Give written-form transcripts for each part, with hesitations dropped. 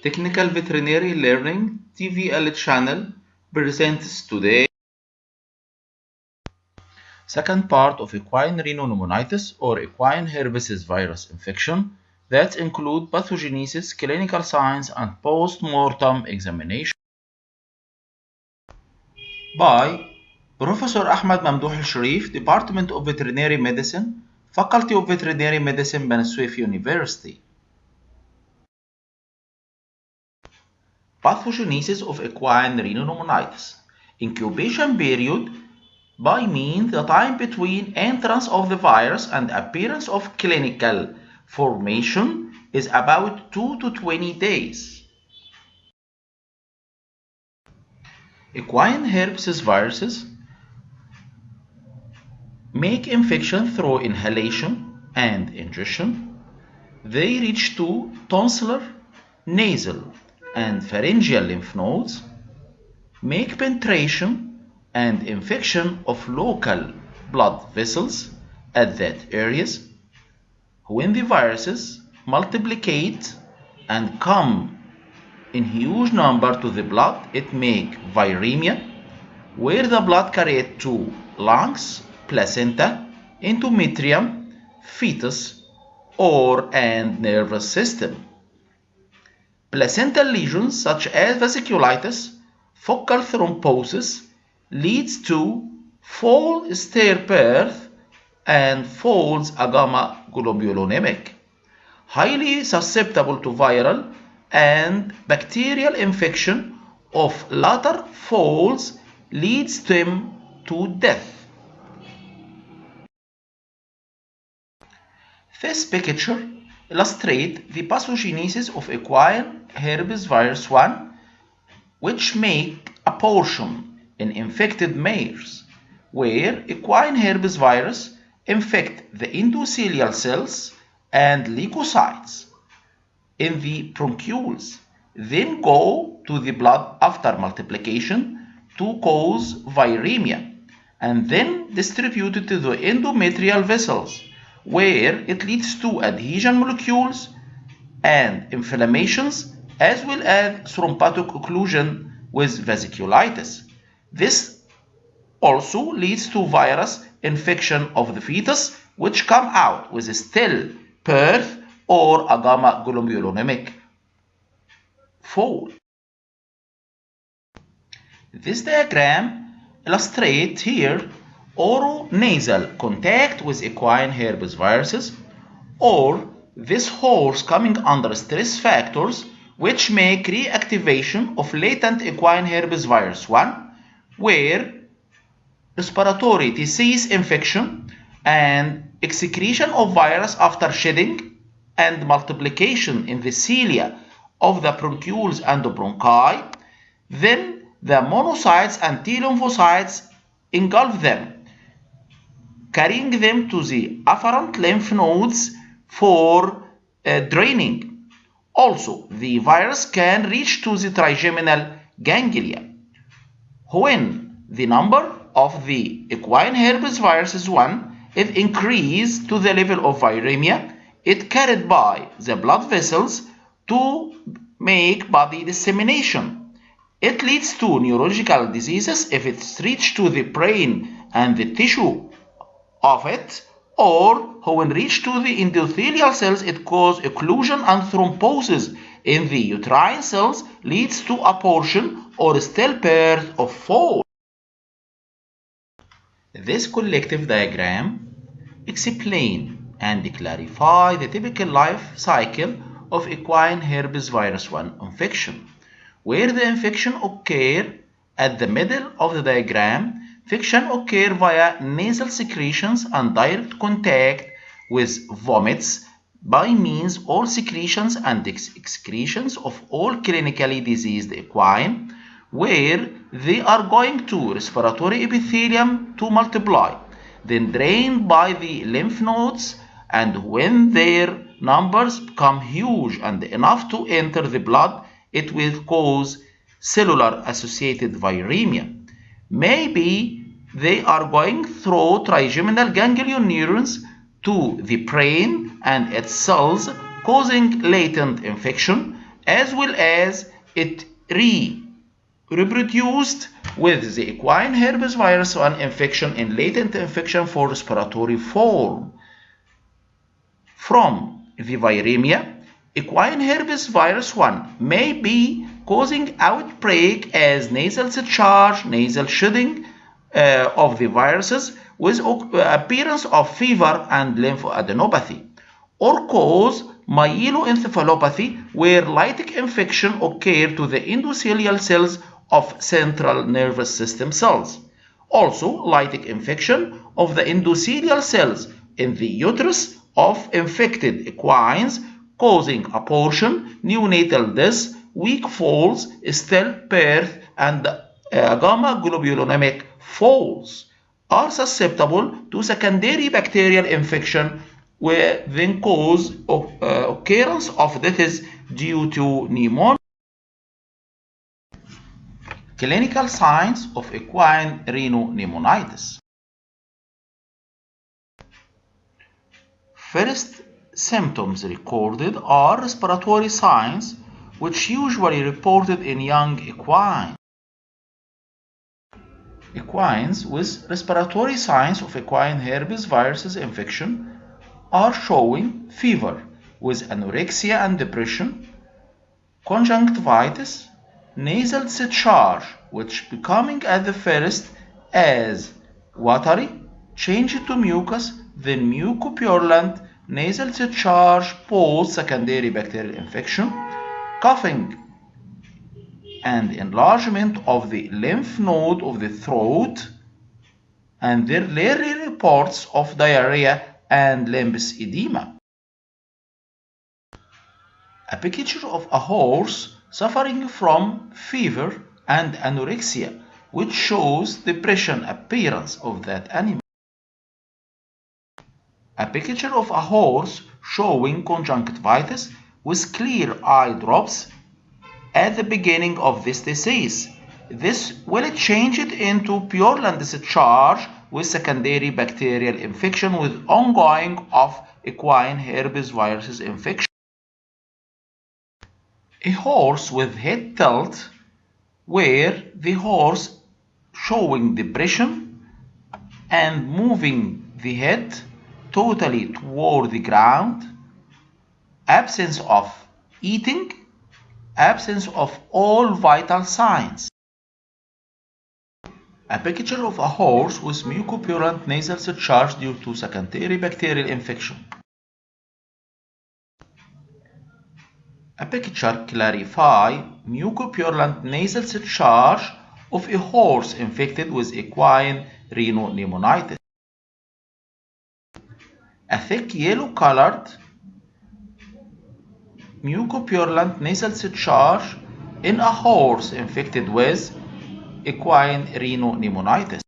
Technical Veterinary Learning TVL channel presents today second part of equine rhinopneumonitis or equine herpes virus infection that include pathogenesis, clinical signs, and post-mortem examination by Professor Ahmed Mamdouh Al-Sharif, Department of Veterinary Medicine, Faculty of Veterinary Medicine, Bani Suef University. Pathogenesis of equine rhinopneumonitis. Incubation period by means the time between entrance of the virus and appearance of clinical formation is about 2 to 20 days. Equine herpes viruses make infection through inhalation and ingestion. They reach to tonsillar, nasal, and pharyngeal lymph nodes, make penetration and infection of local blood vessels at that areas. When the viruses multiplicate and come in huge number to the blood, it make viremia, where the blood carried to lungs, placenta, endometrium, fetus, and nervous system. Placental lesions such as vesiculitis, focal thrombosis leads to fall stair birth and falls gamma globulonemic. Highly susceptible to viral and bacterial infection of later falls leads them to death. This picture illustrates the pathogenesis of equine herpes virus 1, which make a portion in infected mares, where equine herpes virus infect the endothelial cells and leukocytes in the bronchioles, then go to the blood after multiplication to cause viremia, and then distributed to the endometrial vessels, where it leads to adhesion molecules and inflammations, as well as thrombotic occlusion with vesiculitis. This also leads to virus infection of the fetus, which come out with a still birth or a gamma globulonemic fall. This diagram illustrates here oronasal contact with equine herpes viruses, or this horse coming under stress factors which make reactivation of latent equine herpes virus 1, where respiratory disease infection and excretion of virus after shedding and multiplication in the cilia of the bronchioles and the bronchi, then the monocytes and T lymphocytes engulf them, carrying them to the afferent lymph nodes for draining. Also, the virus can reach to the trigeminal ganglia. When the number of the equine herpes virus 1 is increased to the level of viremia, it carried by the blood vessels to make body dissemination. It leads to neurological diseases if it's reached to the brain and the tissue of it, or when reached to the endothelial cells, it causes occlusion and thrombosis in the uterine cells, leads to abortion or stillbirth or fall. This collective diagram explains and clarifies the typical life cycle of equine herpes virus 1 infection, where the infection occurs at the middle of the diagram. Infection occurs via nasal secretions and direct contact with vomits by means all secretions and excretions of all clinically diseased equine, where they are going to respiratory epithelium to multiply, then drained by the lymph nodes, and when their numbers become huge and enough to enter the blood, it will cause cellular associated viremia. Maybe they are going through trigeminal ganglion neurons to the brain and its cells, causing latent infection, as well as it reproduced with the equine herpes virus 1 infection in latent infection for respiratory form. From the viremia, equine herpes virus 1 may be causing outbreak as nasal discharge, nasal shedding of the viruses with appearance of fever and lymphadenopathy, or cause myeloencephalopathy where lytic infection occur to the endothelial cells of central nervous system cells. Also, lytic infection of the endothelial cells in the uterus of infected equines, causing abortion, neonatal death, weak falls, stillbirth, and gamma globulonemic falls are susceptible to secondary bacterial infection where then cause occurrence of deaths due to pneumonia. Clinical signs of equine rhinopneumonitis. First symptoms recorded are respiratory signs, which usually reported in young equines. Equines with respiratory signs of equine herpes virus infection are showing fever with anorexia and depression, conjunctivitis, nasal discharge, which becoming at the first as watery, changed to mucus, then mucopurulent, nasal discharge post secondary bacterial infection, coughing, and enlargement of the lymph node of the throat, and there rarely reports of diarrhea and lymphedema. A picture of a horse suffering from fever and anorexia, which shows depression appearance of that animal. A picture of a horse showing conjunctivitis with clear eye drops at the beginning of this disease. This will change it into purulent discharge with secondary bacterial infection with ongoing of equine herpes virus infection. A horse with head tilt, where the horse showing depression and moving the head totally toward the ground, absence of eating, absence of all vital signs. A picture of a horse with mucopurulent nasal discharge due to secondary bacterial infection. A picture clarify mucopurulent nasal discharge of a horse infected with equine rhinopneumonitis. A thick yellow-colored mucopurulent nasal discharge in a horse infected with equine rhinopneumonitis.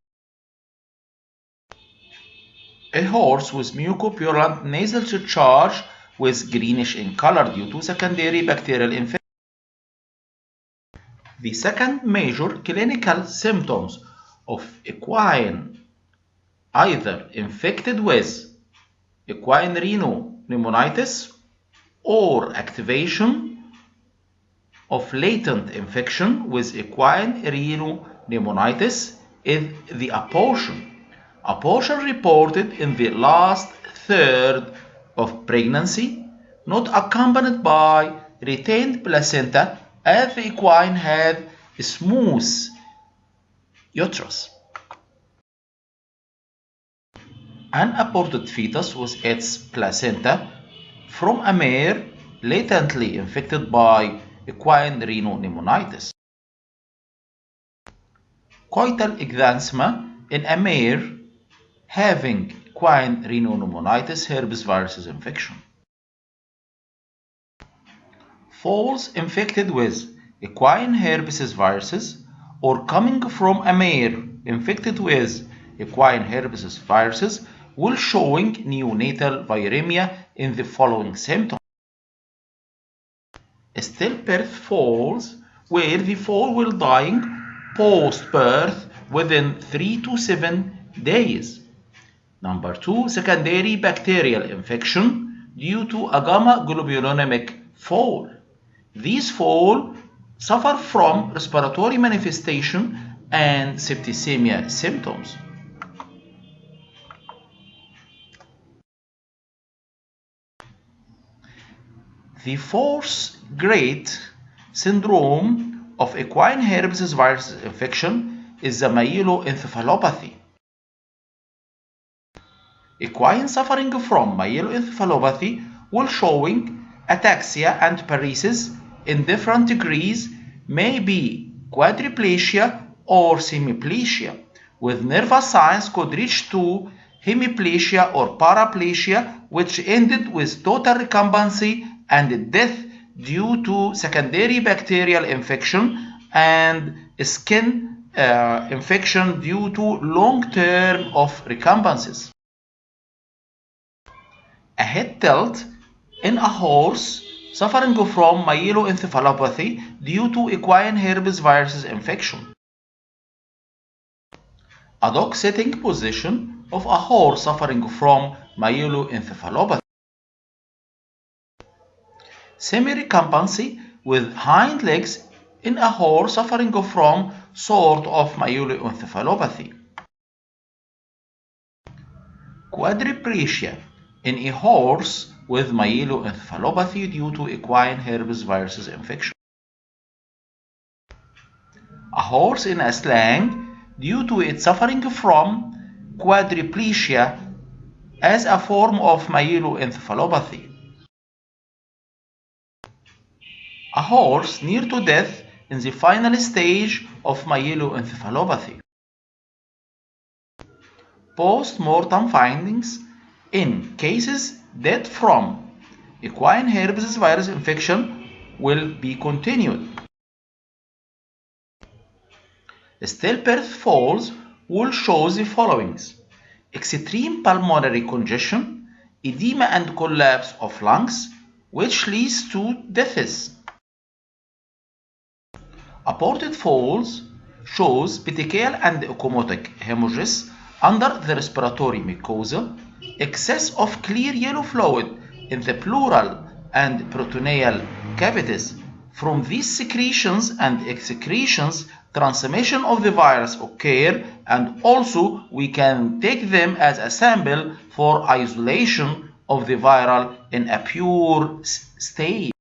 A horse with mucopurulent nasal discharge with greenish in color due to secondary bacterial infection. The second major clinical symptoms of equine either infected with equine rhinopneumonitis or activation of latent infection with equine rhinopneumonitis is the abortion. Abortion reported in the last third of pregnancy, not accompanied by retained placenta, as the equine had a smooth uterus. An aborted fetus with its placenta from a mare latently infected by equine rhinopneumonitis. Coital exanthema in a mare having equine rhinopneumonitis herpes virus infection. Foals infected with equine herpes viruses or coming from a mare infected with equine herpes viruses will showing neonatal viremia in the following symptoms. Stillbirth foals, where the foal will dying post-birth within 3 to 7 days. Number 2, secondary bacterial infection due to a gamma globulonemic foal. These fall suffer from respiratory manifestation and septicemia symptoms. The fourth grade syndrome of equine herpes virus infection is the myeloencephalopathy. Equine suffering from myeloencephalopathy will showing ataxia and paresis in different degrees, may be quadriplegia or semiplegia, with nervous signs could reach to hemiplegia or paraplegia, which ended with total recumbency and death due to secondary bacterial infection and skin infection due to long term of recumbencies. A head tilt in a horse suffering from myeloencephalopathy due to equine herpes virus infection. A dog sitting position of a horse suffering from myeloencephalopathy. Semi-recumbency with hind legs in a horse suffering from sort of myeloencephalopathy. Quadriplegia in a horse with myeloencephalopathy due to equine herpes virus infection. A horse in a sling due to its suffering from quadriplegia as a form of myeloencephalopathy. A horse near to death in the final stage of myeloencephalopathy. Post-mortem findings in cases dead from equine herpes virus infection will be continued. Stillbirth falls will show the following: extreme pulmonary congestion, edema and collapse of lungs, which leads to deaths. Aborted falls shows petechial and ecchymotic hemorrhages under the respiratory mucosa, excess of clear yellow fluid in the pleural and peritoneal cavities. From these secretions and excretions, transmission of the virus occur, and also we can take them as a sample for isolation of the viral in a pure state.